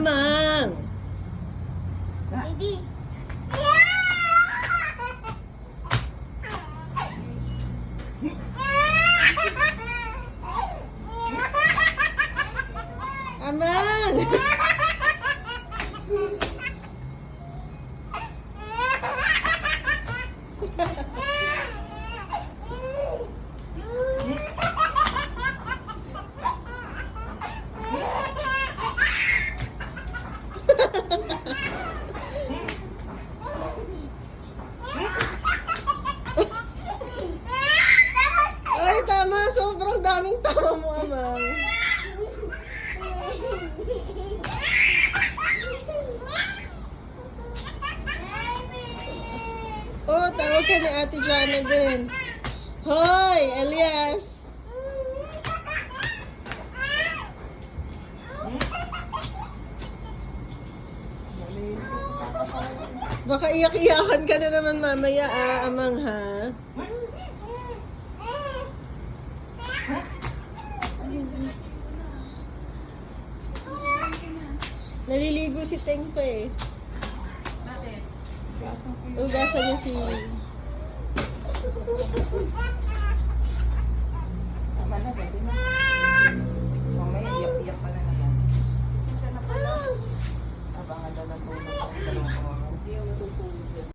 Amang! Baby. Amang! Ay, tama. Sobrang daming tama mo, Amang. Oh, tawag ka ni Ate Jana din. Hoy, Elias. Baka iyak-iyakan ka na naman mamaya, Amang, ha? Naliligo si Teng pa eh. Ugasan niya si... Tama na, gabi na. Mamaya, iyak-iyak ka na naman. Abangan na lang po ng dalawang oras.